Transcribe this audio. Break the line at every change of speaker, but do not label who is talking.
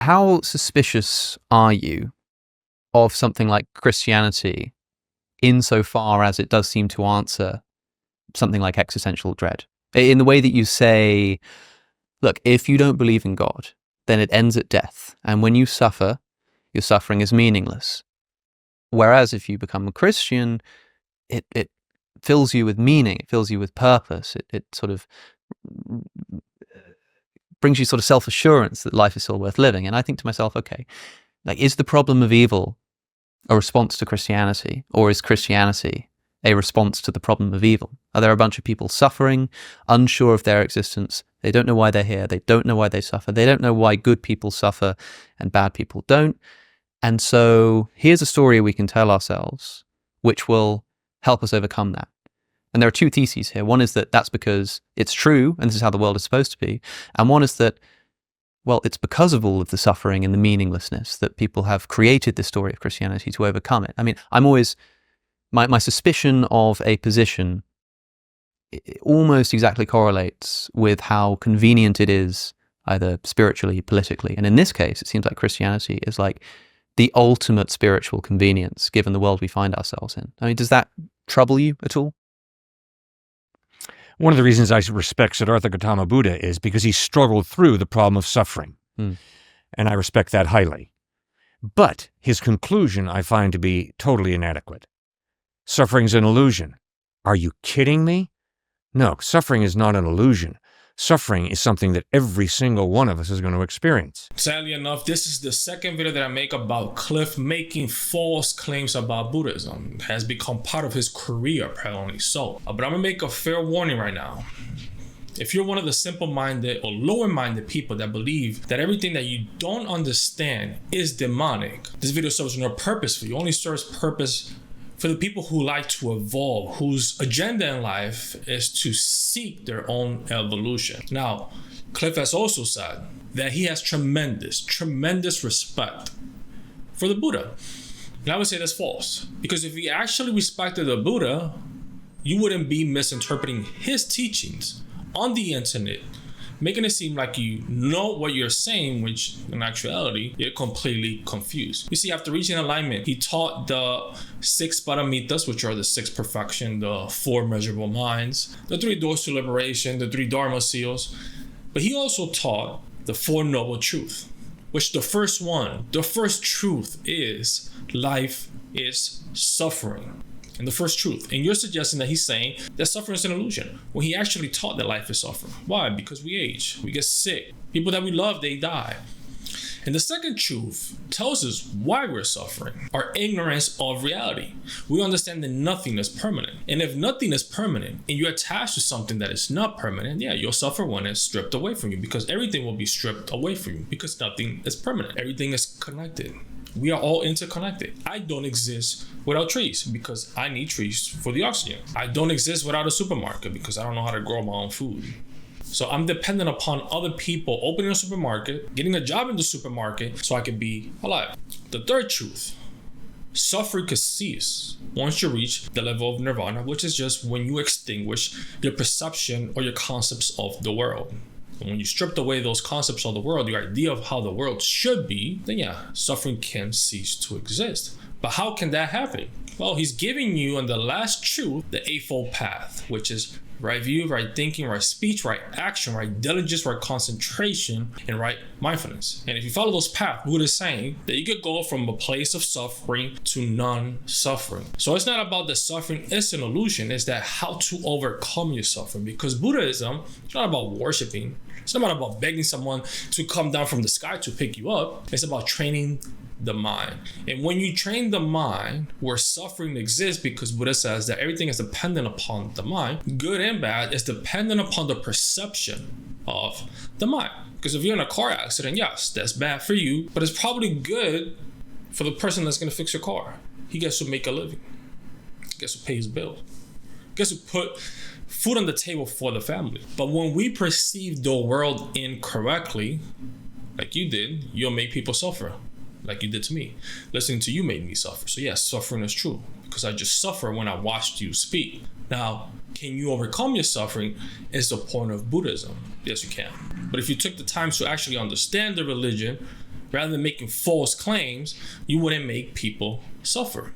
How suspicious are you of something like Christianity insofar as it does seem to answer something like existential dread? In the way that you say, look, if you don't believe in God, then it ends at death. And when you suffer, your suffering is meaningless. Whereas if you become a Christian, it fills you with meaning, it fills you with purpose, it sort of brings you sort of self-assurance that life is still worth living. And I think to myself, okay, like, is the problem of evil a response to Christianity, or is Christianity a response to the problem of evil? Are there a bunch of people suffering, unsure of their existence? They don't know why they're here. They don't know why they suffer. They don't know why good people suffer and bad people don't. And so here's a story we can tell ourselves which will help us overcome that. And there are two theses here. One is that that's because it's true, and this is how the world is supposed to be. And one is that, well, it's because of all of the suffering and the meaninglessness that people have created this story of Christianity to overcome it. I mean, I'm always, my suspicion of a position almost exactly correlates with how convenient it is, either spiritually, politically. And in this case, it seems like Christianity is like the ultimate spiritual convenience, given the world we find ourselves in. I mean, does that trouble you at all?
One of the reasons I respect Siddhartha Gautama Buddha is because he struggled through the problem of suffering. And I respect that highly. But his conclusion I find to be totally inadequate. Suffering's an illusion. Are you kidding me? No, suffering is not an illusion. Suffering is something that every single one of us is going to experience.
Sadly enough, this is the second video that I make about Cliff making false claims about Buddhism. It has become part of his career, apparently so. But I'm going to make a fair warning right now. If you're one of the simple-minded or lower-minded people that believe that everything that you don't understand is demonic, this video serves no purpose for you. It only serves purpose for the people who like to evolve, whose agenda in life is to seek their own evolution. Now, Cliff has also said that he has tremendous respect for the Buddha. And I would say that's false. Because if he actually respected the Buddha, you wouldn't be misinterpreting his teachings on the internet, making it seem like you know what you're saying, which in actuality, you're completely confused. You see, after reaching alignment, he taught the 6 paramitas, which are the 6 perfection, the 4 measurable minds, the 3 doors to liberation, the 3 dharma seals. But he also taught the 4 noble truths, which the first truth is life is suffering. And the first truth. And you're suggesting that he's saying that suffering is an illusion, when he actually taught that life is suffering. Why? Because we age, we get sick. People that we love, they die. And the second truth tells us why we're suffering, our ignorance of reality. We understand that nothing is permanent. And if nothing is permanent and you're attached to something that is not permanent, yeah, you'll suffer when it's stripped away from you, because everything will be stripped away from you, because nothing is permanent. Everything is connected. We are all interconnected. I don't exist without trees because I need trees for the oxygen. I don't exist without a supermarket because I don't know how to grow my own food. So I'm dependent upon other people opening a supermarket, getting a job in the supermarket so I can be alive. The third truth, suffering could cease once you reach the level of nirvana, which is just when you extinguish your perception or your concepts of the world. And when you stripped away those concepts of the world, your idea of how the world should be, then yeah, suffering can cease to exist. But how can that happen? Well, he's giving you on the last truth the eightfold path, which is right view, right thinking, right speech, right action, right diligence, right concentration, and right mindfulness. And if you follow those paths, Buddha is saying that you could go from a place of suffering to non-suffering. So it's not about the suffering is an illusion, it's that how to overcome your suffering. Because Buddhism is not about worshiping. It's not about begging someone to come down from the sky to pick you up. It's about training the mind. And when you train the mind where suffering exists, because Buddha says that everything is dependent upon the mind, good and bad is dependent upon the perception of the mind. Because if you're in a car accident, yes, that's bad for you, but it's probably good for the person that's going to fix your car. He gets to make a living. He gets to pay his bill. He gets to put food on the table for the family. But when we perceive the world incorrectly, like you did, you'll make people suffer. Like you did to me. Listening to you made me suffer. So yes, suffering is true, because I just suffer when I watched you speak. Now, can you overcome your suffering is the point of Buddhism. Yes, you can. But if you took the time to actually understand the religion, rather than making false claims, you wouldn't make people suffer.